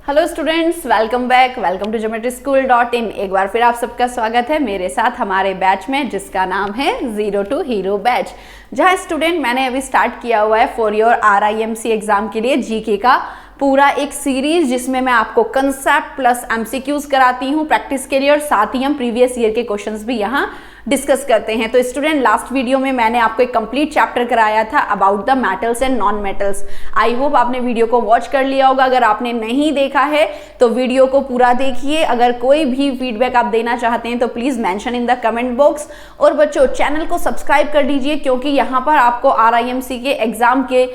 Hello students, welcome back, welcome to geometryschool.in। एक बार फिर आप सबका स्वागत है मेरे साथ हमारे बैच में, जिसका नाम है जीरो टू हीरो बैच, जहां स्टूडेंट मैंने अभी स्टार्ट किया हुआ है फॉर योर RIMC एग्जाम के लिए जीके का पूरा एक सीरीज, जिसमें मैं आपको कंसेप्ट प्लस MCQs कराती हूँ प्रैक्टिस के लिए, और साथ ही हम प्रीवियस ईयर के क्वेश्चंस भी यहाँ डिस्कस करते हैं। तो स्टूडेंट, लास्ट वीडियो में मैंने आपको एक कंप्लीट चैप्टर कराया था about the metals and non metals. I hope आपने वीडियो को वॉच कर लिया होगा। अगर आपने नहीं देखा है तो वीडियो को पूरा देखिए। अगर कोई भी फीडबैक आप देना चाहते हैं तो please mention in the comment box. और बच्चों, चैनल को सब्सक्राइब कर लीजिए, क्योंकि यहाँ पर आपको RIMC के एग्जाम के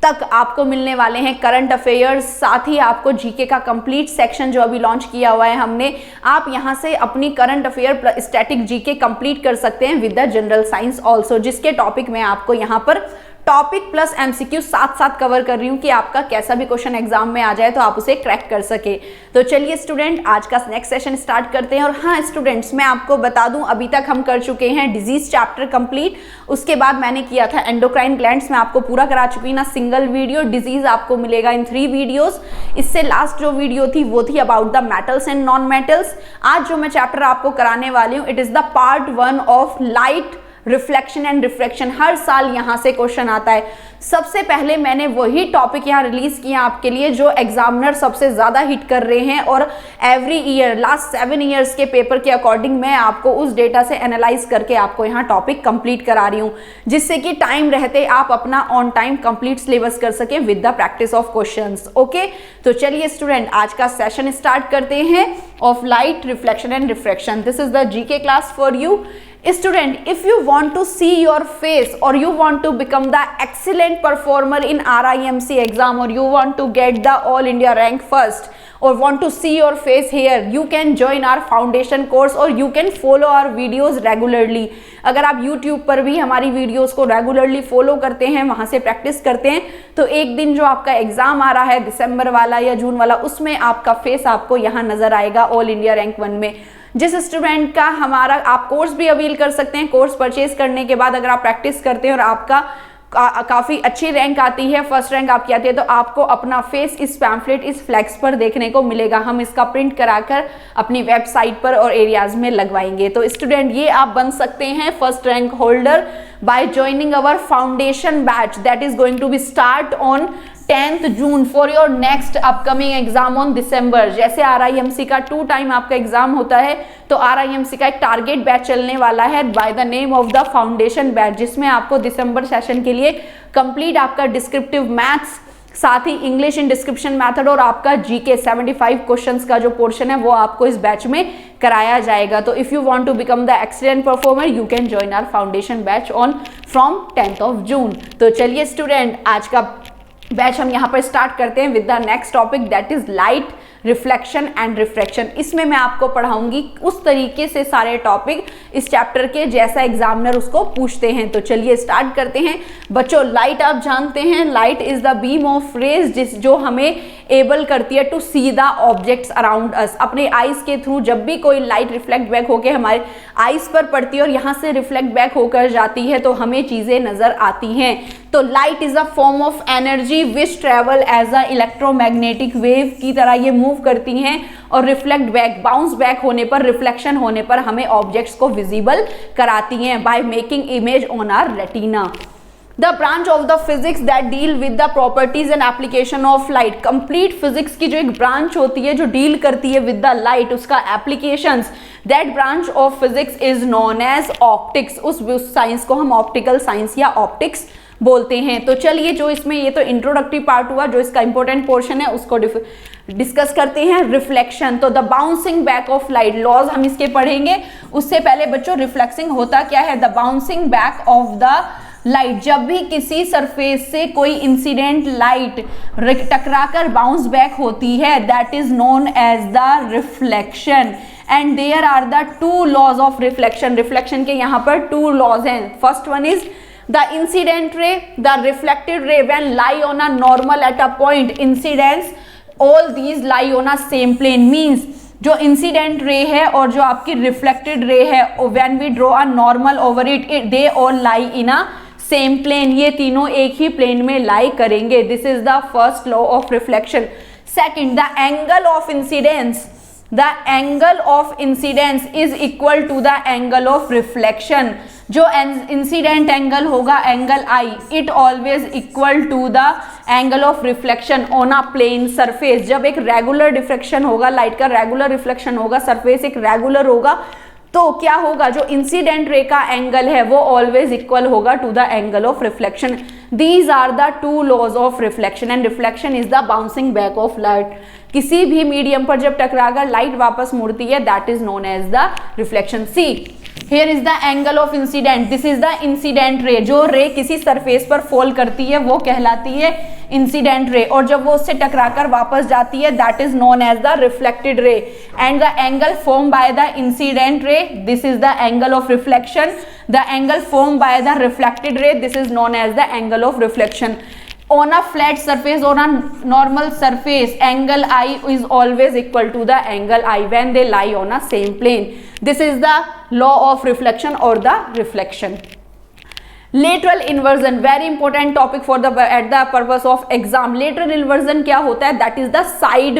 तक आपको मिलने वाले हैं करंट अफेयर्स, साथ ही आपको जीके का कंप्लीट सेक्शन जो अभी लॉन्च किया हुआ है हमने। आप यहां से अपनी current affair static GK complete कर सकते हैं with the general science also, जिसके टॉपिक में आपको यहां पर टॉपिक प्लस MCQ साथ साथ कवर कर रही हूं कि आपका कैसा भी क्वेश्चन एग्जाम में आ जाए तो आप उसे क्रैक कर सके। तो चलिए स्टूडेंट, आज का नेक्स्ट सेशन स्टार्ट करते हैं। और हाँ स्टूडेंट्स, मैं आपको बता दूं, अभी तक हम कर चुके हैं डिजीज चैप्टर कंप्लीट। उसके बाद मैंने किया था एंडोक्राइन ग्लैंड्स, मैं आपको पूरा करा चुकी ना सिंगल वीडियो। डिजीज आपको मिलेगा इन 3 वीडियोस। इससे लास्ट जो वीडियो थी वो थी about the metals and non metals. आज जो मैं चैप्टर आपको कराने वाली हूँ, it is the part 1 of light reflection and refraction. हर साल यहां से क्वेश्चन आता है। सबसे पहले मैंने वही टॉपिक यहां रिलीज किया आपके लिए जो एग्जामिनर सबसे ज्यादा हिट कर रहे हैं, और एवरी ईयर लास्ट 7 ईयर्स के पेपर के अकॉर्डिंग मैं आपको उस डेटा से एनालाइज करके आपको यहां टॉपिक कंप्लीट करा रही हूं, जिससे कि टाइम रहते आप अपना ऑन टाइम कंप्लीट सिलेबस कर सके with the practice of questions. Okay, तो चलिए स्टूडेंट, आज का सेशन स्टार्ट करते हैं of light reflection and refraction. This is the GK class for you. Student, if you want to see your face or you want to become the excellent performer in RIMC exam, or you want to get the all India rank first, or want to see your face here, you can join our foundation course or you can follow our videos regularly। अगर आप YouTube पर भी हमारी videos को regularly follow करते हैं, वहां से प्रैक्टिस करते हैं, तो एक दिन जो आपका एग्जाम आ रहा है दिसंबर वाला या जून वाला, उसमें आपका फेस आपको यहाँ नजर आएगा ऑल इंडिया रैंक 1 में। जिस स्टूडेंट का हमारा आप कोर्स भी अवेल कर सकते हैं। कोर्स परचेज करने के बाद अगर आप प्रैक्टिस करते हैं और आपका काफी अच्छी रैंक आती है, फर्स्ट रैंक आपकी आती है, तो आपको अपना फेस इस पैम्फलेट, इस फ्लैक्स पर देखने को मिलेगा। हम इसका प्रिंट कराकर अपनी वेबसाइट पर और एरियाज में लगवाएंगे। तो स्टूडेंट, ये आप बन सकते हैं first rank holder by joining our foundation batch that is going to be start on 10th June for your next upcoming exam on December. जैसे RIMC का 2 टाइम आपका एग्जाम होता है, तो RIMC का एक टारगेट बैच चलने वाला है by the name of the foundation batch, जिसमें आपको दिसंबर सेशन के लिए कंप्लीट आपका डिस्क्रिप्टिव मैथ्स, साथ ही इंग्लिश इन डिस्क्रिप्शन मेथड और आपका जीके 75 क्वेश्चंस का जो पोर्शन है वो आपको इस बैच में कराया जाएगा। तो if you want to become the excellent performer, you can join our foundation batch on from 10th of June. तो चलिए स्टूडेंट, आज का बैच हम यहाँ पर स्टार्ट करते हैं with the next topic that is light reflection and refraction. इसमें मैं आपको पढ़ाऊंगी उस तरीके से सारे टॉपिक इस चैप्टर के जैसा एग्जामिनर उसको पूछते हैं। तो चलिए स्टार्ट करते हैं। बच्चों, लाइट आप जानते हैं, light is the beam of rays जो हमें एबल करती है to see the objects around us. अपने आईज के थ्रू जब भी कोई लाइट रिफ्लेक्ट बैक होकर हमारे आईज पर पड़ती है और यहाँ से रिफ्लेक्ट बैक होकर जाती है, तो हमें चीजें नजर आती हैं। तो light is a form of energy which travel as a electromagnetic wave की तरह ये मूव करती हैं, और रिफ्लेक्ट बैक, बाउंस बैक होने पर, रिफ्लेक्शन होने पर हमें ऑब्जेक्ट्स को विजिबल कराती हैं by making image on our retina. The branch of the physics that deal with the properties and application of light। complete physics की जो एक ब्रांच होती है जो डील करती है with the light, उसका applications, that branch of physics is known as optics। उस साइंस को हम ऑप्टिकल साइंस या ऑप्टिक्स बोलते हैं। तो चलिए, जो इसमें ये तो इंट्रोडक्टरी पार्ट हुआ, जो इसका इंपॉर्टेंट पोर्शन है उसको डिस्कस करते हैं। रिफ्लेक्शन, तो the bouncing back of light, laws हम इसके पढ़ेंगे। उससे पहले बच्चों, रिफ्लेक्सिंग होता क्या है? The bouncing back of the light. जब भी किसी सरफेस से कोई इंसिडेंट लाइट टकराकर बाउंस बैक होती है, that is known as the reflection. And there are the 2 laws of reflection. Reflection के यहाँ पर 2 लॉज हैं। First one is the incident ray, the reflected ray when lie on a normal at a point incidence, all these lie on a same plane। means जो incident ray है और जो आपकी reflected ray है, when we draw a normal over it, they all lie in a same plane. ये तीनों एक ही प्लेन में लाई करेंगे। This is the first law of reflection. Second, the angle of incidence is equal to the angle of reflection. जो incident angle होगा angle i, it always equal to the angle of reflection on a plane surface. जब एक regular diffraction होगा, light का regular reflection होगा, surface एक regular होगा, तो क्या होगा, जो इंसिडेंट रे का एंगल है वो ऑलवेज इक्वल होगा to the angle of reflection. These are the two laws of reflection and reflection is the bouncing back of light. किसी भी मीडियम पर जब टकराकर लाइट वापस मुड़ती है, that is known as the reflection. See here is the angle of incident, this is the incident ray. जो रे किसी सरफेस पर फॉल करती है वो कहलाती है इंसिडेंट रे, और जब वो उससे टकराकर वापस जाती है, that is known as the reflected ray. And the angle form by the incident ray, this is the angle of reflection. The angle form by the reflected ray, this is known as the angle of reflection. On a flat surface, on a normal surface, angle I is always equal to the angle I when they lie on a same plane. This is the law of reflection or the reflection. Lateral inversion, very important topic for the at the purpose of exam. Lateral inversion क्या होता है, that is the side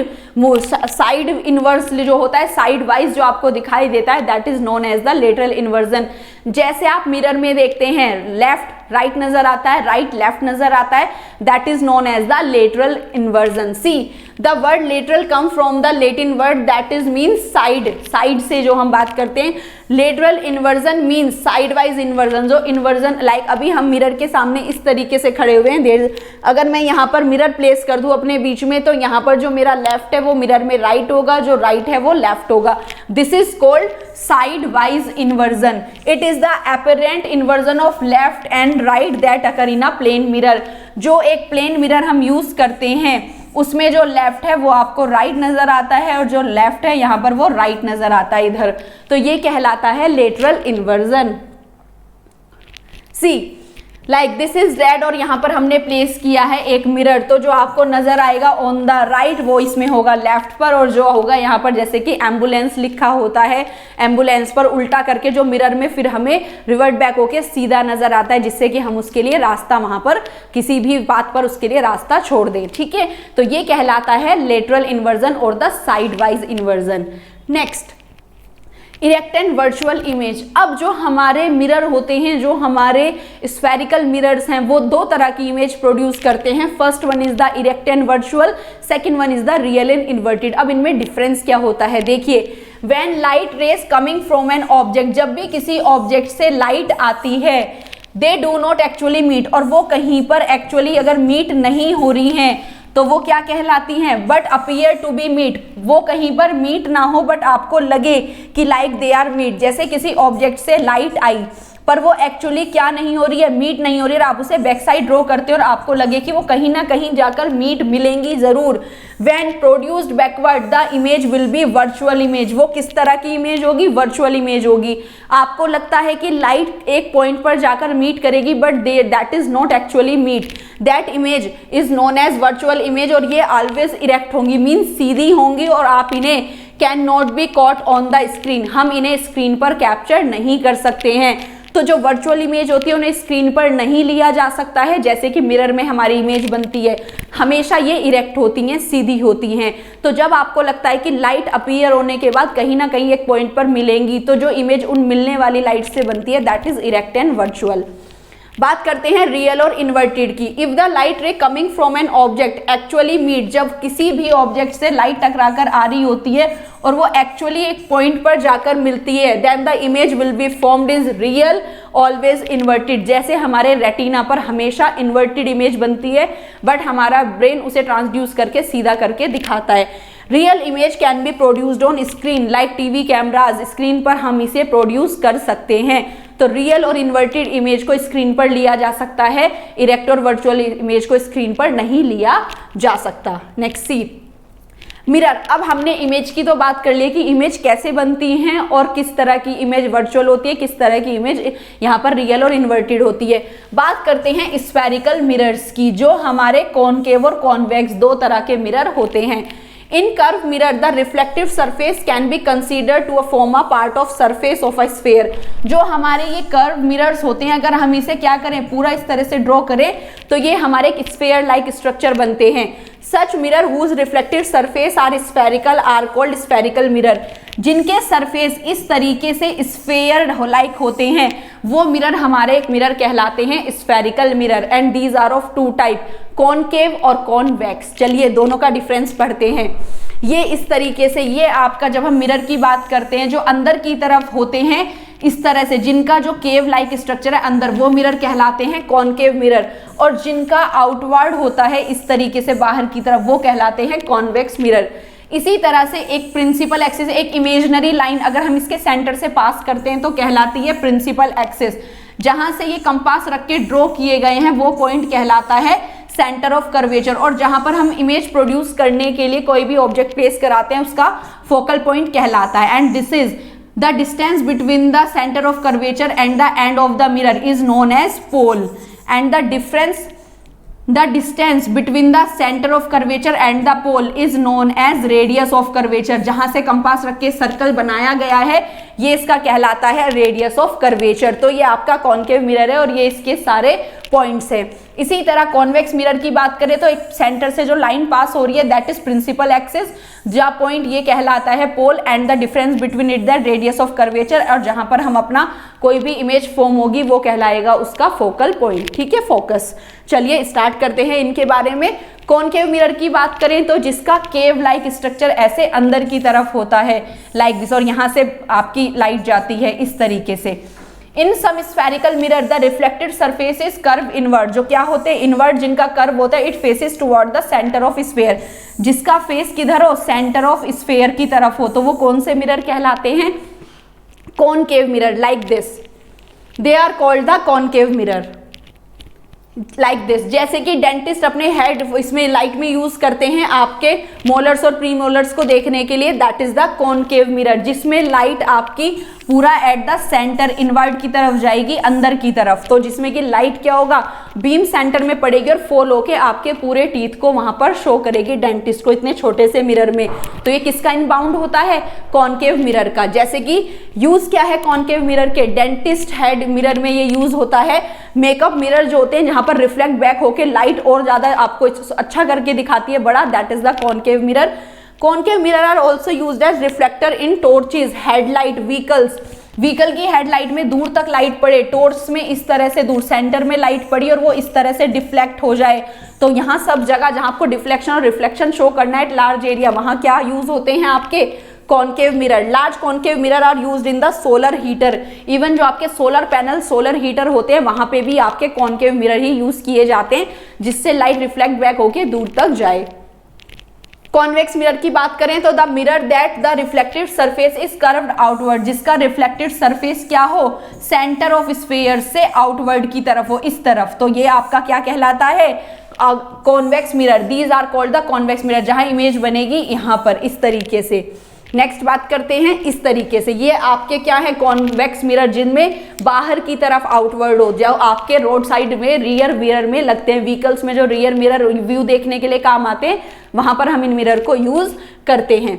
inverse जो होता है, side wise जो आपको दिखाई देता है, that is known as the lateral inversion. जैसे आप मिरर में देखते हैं, लेफ्ट राइट नजर आता है, राइट लेफ्ट नजर आता है, that is known as the lateral inversion. See the word lateral come from the Latin word that is means side, side से जो हम बात करते हैं। Lateral inversion means side wise inversion. जो इन्वर्जन लाइक अभी हम मिरर के सामने इस तरीके से खड़े हुए हैं, अगर मैं यहाँ पर मिरर प्लेस कर दूं अपने बीच में, तो यहाँ पर जो मेरा लेफ्ट है वो मिरर में राइट होगा, जो राइट है वो लेफ्ट होगा। This is called side wise inversion. It is the apparent inversion of left and right that occur in a plane mirror. जो एक प्लेन मिरर हम यूज करते हैं, उसमें जो लेफ्ट है वो आपको राइट नजर आता है, और जो लेफ्ट है यहाँ पर वो राइट नजर आता है इधर, तो ये कहलाता है lateral inversion. See like this is red, और यहाँ पर हमने प्लेस किया है एक मिरर, तो जो आपको नजर आएगा ऑन द राइट वो इसमें होगा लेफ्ट पर, और जो होगा यहाँ पर जैसे कि एम्बुलेंस लिखा होता है, एम्बुलेंस पर उल्टा करके जो मिरर में फिर हमें रिवर्ट बैक होके सीधा नजर आता है, जिससे कि हम उसके लिए रास्ता वहां पर किसी भी बात पर उसके लिए रास्ता छोड़ दें। ठीक है, तो ये कहलाता है लेटरल इन्वर्जन और the side wise inversion. Next, erect and virtual image. अब जो हमारे मिरर होते हैं, जो हमारे स्फेरिकल मिरर्स हैं, वो दो तरह की इमेज प्रोड्यूस करते हैं। First one is the erect and virtual, second one is the real and inverted. अब इनमें डिफरेंस क्या होता है, देखिए, when light rays coming from an object, जब भी किसी ऑब्जेक्ट से लाइट आती है, they do not actually meet, और वो कहीं पर एक्चुअली अगर मीट नहीं हो रही हैं तो वो क्या कहलाती हैं, but appear to be meet. वो कहीं पर मीट ना हो बट आपको लगे कि लाइक दे आर मीट। जैसे किसी ऑब्जेक्ट से लाइट आई पर वो एक्चुअली क्या नहीं हो रही है, मीट नहीं हो रही है, और आप उसे बैक साइड ड्रॉ करते हो और आपको लगे कि वो कहीं ना कहीं जाकर मीट मिलेंगी जरूर। When produced backward the image will B virtual image. वो किस तरह की इमेज होगी, वर्चुअल इमेज होगी। आपको लगता है कि लाइट एक पॉइंट पर जाकर मीट करेगी, but that is not actually meet, that image is known as virtual image. और ये ऑलवेज इरेक्ट होंगी, मीन्स सीधी होंगी, और आप इन्हें can not be caught on the screen, हम इन्हें स्क्रीन पर कैप्चर नहीं कर सकते हैं। तो जो वर्चुअल इमेज होती है उन्हें स्क्रीन पर नहीं लिया जा सकता है, जैसे कि मिरर में हमारी इमेज बनती है, हमेशा ये इरेक्ट होती हैं, सीधी होती हैं। तो जब आपको लगता है कि लाइट अपीयर होने के बाद कहीं ना कहीं एक पॉइंट पर मिलेंगी, तो जो इमेज उन मिलने वाली लाइट से बनती है, that is erect and virtual. बात करते हैं रियल और इन्वर्टेड की। If the light ray coming from an object actually meet, जब किसी भी ऑब्जेक्ट से लाइट टकराकर आ रही होती है और वो एक्चुअली एक पॉइंट पर जाकर मिलती है, then the image will be formed is real always inverted. जैसे हमारे रेटिना पर हमेशा इन्वर्टेड इमेज बनती है, बट हमारा ब्रेन उसे ट्रांसड्यूस करके सीधा करके दिखाता है। Real image can be produced on screen like TV cameras, screen पर हम इसे प्रोड्यूस कर सकते हैं। तो रियल और इन्वर्टेड इमेज को स्क्रीन पर लिया जा सकता है, इरेक्ट और वर्चुअल इमेज को स्क्रीन पर नहीं लिया जा सकता। नेक्स्ट सी मिरर। अब हमने इमेज की तो बात कर ली कि इमेज कैसे बनती हैं और किस तरह की इमेज वर्चुअल होती है, किस तरह की इमेज यहाँ पर रियल और इन्वर्टेड होती है। बात करते हैं स्फेरिकल मिरर्स की, जो हमारे कॉनकेव और कॉन्वेक्स दो तरह के मिरर होते हैं। In curved mirror, the reflective surface can be considered to form a part of surface of a sphere। जो हमारे ये कर्व मिरर्स होते हैं, अगर हम इसे क्या करें, पूरा इस तरह से ड्रॉ करें, तो ये हमारे स्फेयर लाइक स्ट्रक्चर बनते हैं। Such mirror whose reflected surface are spherical are called spherical mirror. जिनके सरफेस इस तरीके से स्फेयर लाइक होते हैं वो मिरर हमारे एक मिरर कहलाते हैं spherical mirror. And these are of two type, concave और कॉन्वेक्स। चलिए दोनों का डिफरेंस पढ़ते हैं। ये इस तरीके से, ये आपका जब हम मिरर की बात करते हैं जो अंदर की तरफ होते हैं इस तरह से, जिनका जो केव लाइक स्ट्रक्चर है अंदर, वो मिरर कहलाते हैं कॉनकेव मिरर। और जिनका आउटवर्ड होता है इस तरीके से बाहर की तरफ, वो कहलाते हैं कॉन्वेक्स मिरर। इसी तरह से एक प्रिंसिपल एक्सिस, एक इमेजिनरी लाइन अगर हम इसके सेंटर से पास करते हैं तो कहलाती है प्रिंसिपल एक्सिस। जहां से ये कंपास रख के ड्रॉ किए गए हैं वो पॉइंट कहलाता है सेंटर ऑफ कर्वेचर। और जहां पर हम इमेज प्रोड्यूस करने के लिए कोई भी ऑब्जेक्ट प्लेस कराते हैं उसका फोकल पॉइंट कहलाता है। And this is the distance between the centre of curvature and the end of the mirror is known as pole. And the distance between the center of curvature and the pole is known as radius of curvature। जहां से compass रख के circle बनाया गया है ये इसका कहलाता है रेडियस ऑफ कर्वेचर। तो ये आपका कॉनकेव मिरर है और ये इसके सारे पॉइंट्स है। इसी तरह कॉन्वेक्स मिरर की बात करें तो एक सेंटर से जो लाइन पास हो रही है दैट इज प्रिंसिपल एक्सिस, जहाँ पॉइंट ये कहलाता है pole and the difference between it that radius of curvature. और जहां पर हम अपना कोई भी इमेज फॉर्म होगी वो कहलाएगा उसका फोकल पॉइंट। ठीक है, फोकस। चलिए स्टार्ट करते हैं इनके बारे में। कॉनकेव मिरर की बात करें तो जिसका केव लाइक स्ट्रक्चर ऐसे अंदर की तरफ होता है लाइक दिस, और यहाँ से आपकी लाइट जाती है इस तरीके से। In some spherical mirror the reflected surface is curve inward. जो क्या होते हैं इनवर्ड, जिनका कर्व होता है it faces toward the centre of sphere. जिसका फेस किधर हो, सेंटर ऑफ स्फेयर की तरफ हो, तो वो कौन से मिरर कहलाते हैं, concave mirror. Like this they are called the concave mirror. Like this, जैसे कि डेंटिस्ट अपने हेड इसमें लाइट में यूज करते हैं आपके मोलर्स और प्रीमोलर्स को देखने के लिए, that is the concave mirror, जिसमें लाइट आपकी पूरा एट द सेंटर इनवर्ड की तरफ जाएगी, अंदर की तरफ। तो जिसमें कि लाइट क्या होगा, बीम सेंटर में पड़ेगी और फॉल होके आपके पूरे टीथ को वहां पर शो करेगी डेंटिस्ट को इतने छोटे से मिरर में। तो ये किसका इनबाउंड होता है, कॉनकेव मिरर का। जैसे कि यूज क्या है कॉनकेव मिरर के, डेंटिस्ट हेड मिरर में ये यूज होता है। मेकअप मिरर जो होते हैं जहां पर रिफ्लेक्ट बैक होके लाइट और ज्यादा आपको अच्छा करके दिखाती है बड़ा, that is the concave mirror. Concave mirror are also used as reflector in torches, headlight, vehicles. Vehicle की हेडलाइट में दूर तक लाइट पड़े, टॉर्च में इस तरह से दूर सेंटर में लाइट पड़ी और वो इस तरह से डिफ्लेक्ट हो जाए, तो यहाँ सब जगह जहां आपको डिफ्लेक्शन और रिफ्लेक्शन शो करना है लार्ज एरिया, वहां क्या यूज होते हैं आपके concave mirror. Large concave mirror are used in the solar heater. Even जो आपके सोलर पैनल, सोलर हीटर होते हैं वहां पे भी आपके कॉनकेव मिरर ही यूज किए जाते हैं, जिससे लाइट रिफ्लेक्ट बैक होके दूर तक जाए। कॉन्वेक्स मिरर की बात करें तो the mirror that the reflected surface is curved outward, जिसका रिफ्लेक्टेड सरफेस क्या हो, सेंटर ऑफ स्फीयर से आउटवर्ड की तरफ हो, इस तरफ, तो ये आपका क्या कहलाता है, convex mirror. These are called the convex mirror, जहां इमेज बनेगी यहाँ पर इस तरीके से। नेक्स्ट बात करते हैं इस तरीके से, ये आपके क्या है कॉन्वेक्स मिरर, जिनमें बाहर की तरफ आउटवर्ड हो, जो आपके रोड साइड में रियर मिरर में लगते हैं, व्हीकल्स में जो रियर मिरर व्यू देखने के लिए काम आते हैं वहां पर हम इन मिरर को यूज करते हैं।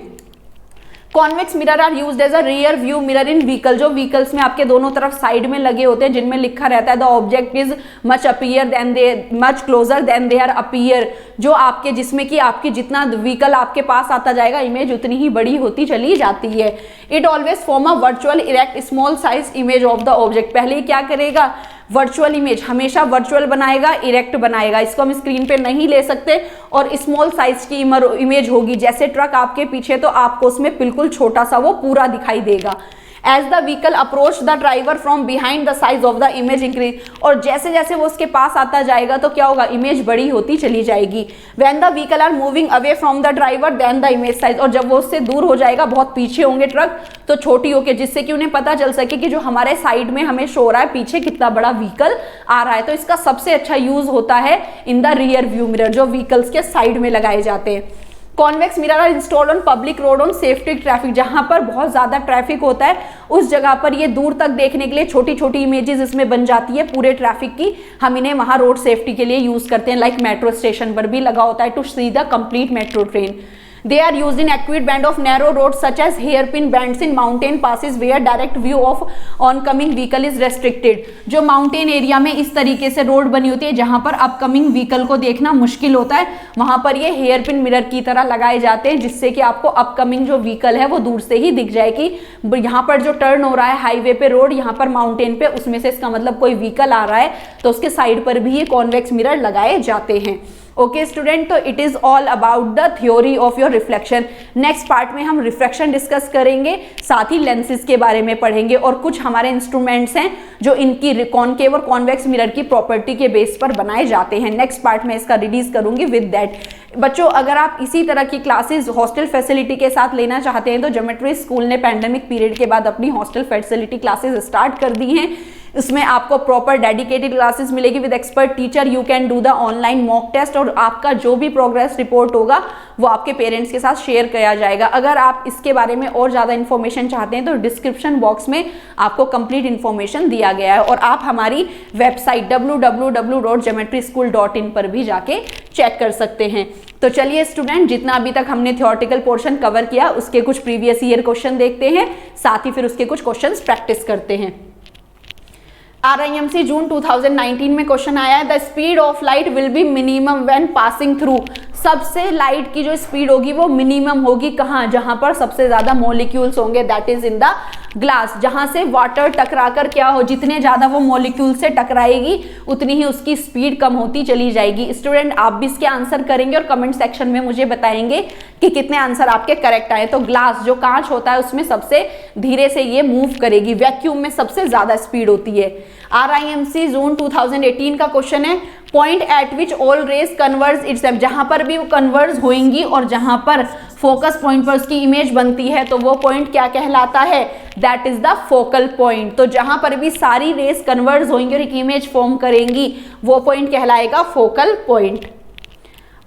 Convex mirror are used as a rear view mirror in vehicle, जो व्हीकल्स में आपके दोनों तरफ साइड में लगे होते हैं, जिनमें लिखा रहता है the object is much appear then they, much closer then they are appear, जो आपके जिसमें कि आपकी जितना व्हीकल आपके पास आता जाएगा इमेज उतनी ही बड़ी होती चली जाती है। It always form a virtual erect small size image of the object. पहले क्या करेगा, वर्चुअल इमेज हमेशा वर्चुअल बनाएगा, इरेक्ट बनाएगा, इसको हम स्क्रीन पे नहीं ले सकते, और स्मॉल साइज की इमेज होगी। जैसे ट्रक आपके पीछे तो आपको उसमें बिल्कुल छोटा सा वो पूरा दिखाई देगा। As the vehicle approach the driver from behind the size of the image increase, और जैसे जैसे वो उसके पास आता जाएगा तो क्या होगा, इमेज बड़ी होती चली जाएगी। When the vehicle are moving away from the driver then the image size, और जब वो उससे दूर हो जाएगा, बहुत पीछे होंगे ट्रक तो छोटी होके, जिससे कि उन्हें पता चल सके कि जो हमारे साइड में हमें शो हो रहा है पीछे कितना बड़ा व्हीकल आ रहा है। तो इसका सबसे अच्छा यूज होता है in the rear view mirror, जो व्हीकल्स के साइड में लगाए जाते हैं। Convex mirror are installed on public road on safety traffic, जहां पर बहुत ज्यादा ट्रैफिक होता है उस जगह पर ये दूर तक देखने के लिए छोटी छोटी इमेजेस इसमें बन जाती है पूरे ट्रैफिक की। हम इन्हें वहां रोड सेफ्टी के लिए यूज करते हैं, लाइक मेट्रो स्टेशन पर भी लगा होता है to see the complete metro train. They are used in acute band of narrow roads such as hairpin bands in mountain passes where direct view of oncoming vehicle is restricted. जो mountain area में इस तरीके से road बनी होती है जहां पर अपकमिंग व्हीकल को देखना मुश्किल होता है, वहां पर ये हेयरपिन मिरर की तरह लगाए जाते हैं जिससे कि आपको अपकमिंग जो व्हीकल है वो दूर से ही दिख जाए कि यहाँ पर जो टर्न हो रहा है हाईवे पे रोड, यहाँ पर माउंटेन पे, उसमें से इसका मतलब कोई व्हीकल आ रहा है तो उसके साइड पर भी ये कॉन्वेक्स मिरर लगाए जाते हैं। ओके स्टूडेंट, तो it is all about the theory of your reflection. Next part में हम रिफ्रैक्शन डिस्कस करेंगे, साथ ही लेंसेज के बारे में पढ़ेंगे और कुछ हमारे इंस्ट्रूमेंट्स हैं जो इनकी कॉनकेव और कॉन्वेक्स मिरर की प्रॉपर्टी के बेस पर बनाए जाते हैं। नेक्स्ट पार्ट में इसका रिलीज करूंगी विद दैट। बच्चों, अगर आप इसी तरह की क्लासेस हॉस्टल फैसिलिटी के साथ लेना चाहते हैं तो ज्योमेट्री स्कूल ने पैंडेमिक पीरियड के बाद अपनी हॉस्टल फैसिलिटी क्लासेस स्टार्ट कर दी हैं। इसमें आपको प्रॉपर डेडिकेटेड क्लासेस मिलेगी with expert teacher. You can do the online mock test और आपका जो भी प्रोग्रेस रिपोर्ट होगा वो आपके पेरेंट्स के साथ शेयर किया जाएगा। अगर आप इसके बारे में और ज़्यादा इन्फॉर्मेशन चाहते हैं तो डिस्क्रिप्शन बॉक्स में आपको कंप्लीट इन्फॉर्मेशन दिया गया है और आप हमारी वेबसाइट www.geometryschool.in पर भी जाके चेक कर सकते हैं। तो चलिए स्टूडेंट, जितना अभी तक हमने थ्योरेटिकल पोर्शन कवर किया उसके कुछ प्रीवियस ईयर क्वेश्चन देखते हैं, साथ ही फिर उसके कुछ क्वेश्चंस प्रैक्टिस करते हैं। RIMC जून 2019 में क्वेश्चन आया है, the speed of light will be minimum when passing through. सबसे लाइट की जो स्पीड होगी वो मिनिमम होगी कहाँ? जहां पर सबसे ज्यादा मॉलिक्यूल्स होंगे, that is in the glass. जहां से वाटर टकराकर क्या हो, जितने ज्यादा वो मॉलिक्यूल से टकराएगी उतनी ही उसकी स्पीड कम होती चली जाएगी। स्टूडेंट, आप भी इसके आंसर करेंगे और कमेंट सेक्शन में मुझे बताएंगे कि कितने आंसर आपके करेक्ट आए। तो ग्लास जो कांच होता है उसमें सबसे धीरे से ये मूव करेगी, वैक्यूम में सबसे ज्यादा स्पीड होती है। RIMC जून 2018 का क्वेश्चन है, point at which all rays converge itself. जहां पर भी वो कन्वर्ज होंगी और जहां पर फोकस पॉइंट पर उसकी इमेज बनती है तो वो पॉइंट क्या कहलाता है? That is the focal point. तो जहां पर भी सारी रेज कन्वर्ज होंगी और एक इमेज फॉर्म करेंगी वो पॉइंट कहलाएगा फोकल पॉइंट।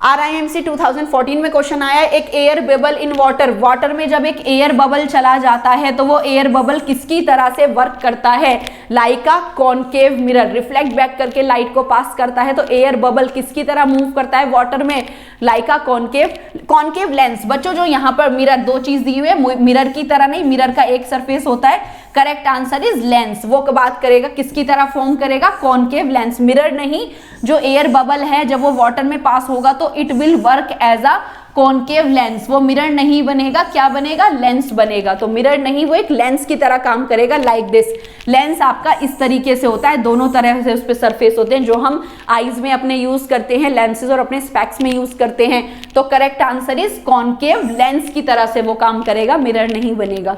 RIMC 2014 में क्वेश्चन आया है, एक air bubble in water. Water में जब एक एयर बबल चला जाता है तो वो एयर बबल किसकी तरह से वर्क करता है? Like a concave mirror, reflect back करके लाइट को पास करता है। तो एयर बबल किसकी तरह मूव करता है वाटर में? लाइक अ कॉनकेव लेंस। बच्चों, जो यहाँ पर मिरर दो चीज दी हुई है, मिरर की तरह नहीं, मिरर का एक सरफेस होता है, करेक्ट आंसर इज लेंस। वो बात करेगा किसकी तरह फॉर्म करेगा? Concave lens. मिरर नहीं, जो एयर बबल है जब वो वाटर में पास होगा तो it will work as a concave lens. वो मिरर नहीं बनेगा, क्या बनेगा? लेंस बनेगा। तो मिरर नहीं, वो एक लेंस की तरह काम करेगा, लाइक दिस। लेंस आपका इस तरीके से होता है, दोनों तरह से उस पर सरफेस होते हैं जो हम आईज में अपने यूज करते हैं लेंसेज और अपने स्पेक्स में यूज करते हैं। तो correct answer is concave lens की तरह से वो काम करेगा, मिरर नहीं बनेगा।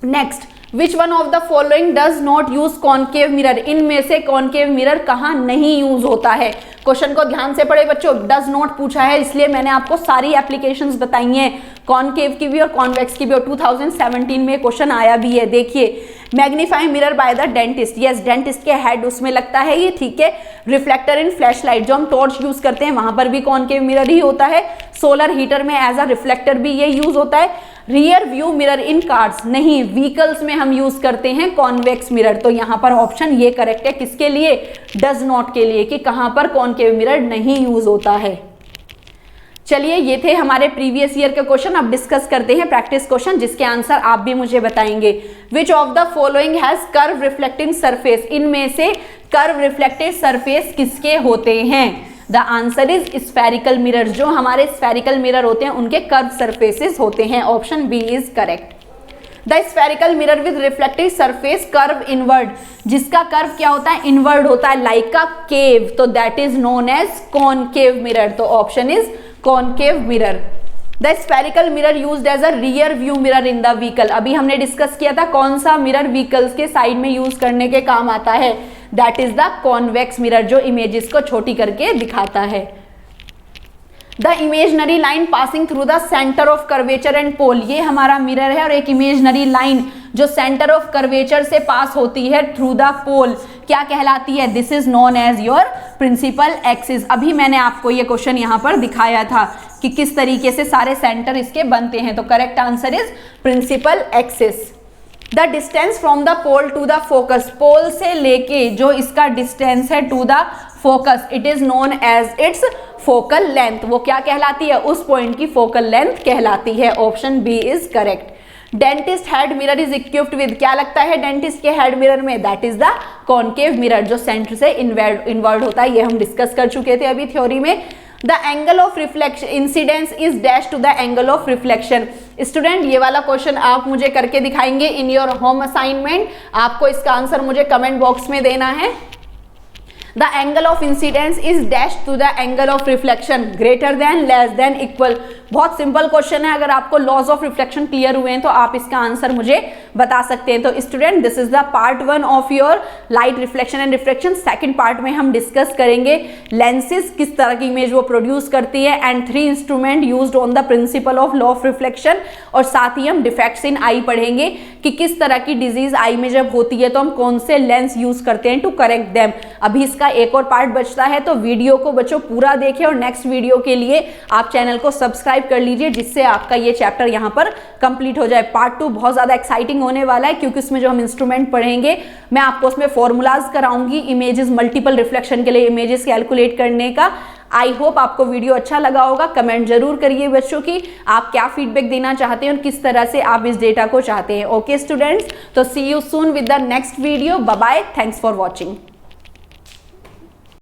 Next, which one of the following does not use concave mirror. इनमें से कॉनकेव मिरर कहाँ नहीं यूज होता है? क्वेश्चन को ध्यान से पढ़े बच्चों, डज नॉट पूछा है इसलिए मैंने आपको सारी एप्लीकेशंस बताई हैं, कॉनकेव की भी और कॉन्वेक्स की भी, और 2017 में क्वेश्चन आया भी है। देखिए, magnifying mirror by the dentist. Yes, dentist के हेड उसमें लगता है ये, ठीक है। रिफ्लेक्टर इन फ्लैश लाइट, जो हम टॉर्च यूज करते हैं वहां पर भी कॉनकेव मिरर ही होता है। सोलर हीटर में एज अ रिफ्लेक्टर भी ये यूज होता है। रियर व्यू मिरर इन कार्स, नहीं, व्हीकल्स में हम यूज करते हैं कॉन्वेक्स मिरर। तो यहाँ पर ऑप्शन ये करेक्ट है, किसके लिए? डज नॉट के लिए, कि कहां पर कॉनकेव मिरर नहीं यूज होता है। चलिए, ये थे हमारे प्रीवियस ईयर के क्वेश्चन। अब डिस्कस करते हैं प्रैक्टिस क्वेश्चन जिसके आंसर आप भी मुझे बताएंगे। Which of the following has curve reflecting surface. इनमें से कर्व रिफ्लेक्टेड सरफेस किसके होते हैं? The answer is spherical mirror. जो हमारे स्फेरिकल मिरर होते हैं उनके कर्व सरफेसेस होते हैं। Option B is correct. The spherical mirror with reflective surface curve inward, जिसका कर्व क्या होता है? इनवर्ड होता है, लाइक अ केव, तो that is known as concave mirror. तो option is concave mirror. The spherical mirror used as a rear view mirror in the vehicle. अभी हमने डिस्कस किया था कौन सा मिरर व्हीकल्स के साइड में यूज करने के काम आता है, that is the convex mirror, जो इमेजेस को छोटी करके दिखाता है। The imaginary line passing through the centre of curvature and pole, ये हमारा मिरर है और एक इमेजनरी लाइन जो सेंटर ऑफ कर्वेचर से पास होती है थ्रू द पोल क्या कहलाती है? This is known as your principal axis. अभी मैंने आपको ये क्वेश्चन यहाँ पर दिखाया था कि किस तरीके से सारे सेंटर इसके बनते हैं। तो correct answer is principal axis. The distance from the pole to the focus, pole से लेके जो इसका डिस्टेंस है to the focus, it is known as its focal length. वो क्या कहलाती है? उस पॉइंट की फोकल लेंथ कहलाती है। Option B is correct. Dentist head mirror is equipped with, क्या लगता है डेंटिस्ट के हेड मिरर में? That is the concave mirror, जो सेंटर से इनवर्ड होता है। ये हम डिस्कस कर चुके थे अभी थ्योरी में। The angle of reflection incidence is dash to the angle of reflection. Student ये वाला क्वेश्चन आप मुझे करके दिखाएंगे इन योर होम असाइनमेंट। आपको इसका आंसर मुझे कमेंट बॉक्स में देना है। The angle of incidence is dash to the angle of reflection, greater than, less than, equal. बहुत सिंपल क्वेश्चन है। अगर आपको लॉज ऑफ रिफ्लेक्शन क्लियर हुए हैं तो आप इसका आंसर मुझे बता सकते हैं। तो student this is the part 1 of your light reflection and refraction. Second part में हम डिस्कस करेंगे लेंसेज किस तरह की इमेज वो प्रोड्यूस करती है, and 3 instrument used on the principle of law of reflection. और साथ ही हम डिफेक्ट्स इन आई पढ़ेंगे कि किस तरह की डिजीज आई में जब होती है तो हम कौन से लेंस यूज करते हैं टू करेक्ट देम। अभी इसका एक और पार्ट बचता है, तो वीडियो को बच्चों पूरा देखें और नेक्स्ट वीडियो के लिए आप चैनल को सब्सक्राइब कर लीजिए, जिससे आपका ये चैप्टर यहाँ पर कंप्लीट हो जाए। पार्ट 2 बहुत ज्यादा एक्साइटिंग होने वाला है, क्योंकि उसमें जो हम इंस्ट्रूमेंट पढ़ेंगे, मैं आपको उसमें फॉर्मूलाज कराऊंगी इमेजेस, मल्टीपल रिफ्लेक्शन के लिए इमेजेस कैलकुलेट करने का। आई होप आपको वीडियो अच्छा लगा होगा। कमेंट जरूर करिए बच्चों की आप क्या फीडबैक देना चाहते हैं और किस तरह से आप इस डेटा को चाहते हैं। ओके स्टूडेंट्स, तो see you soon with the next video. Bye bye, thanks for watching.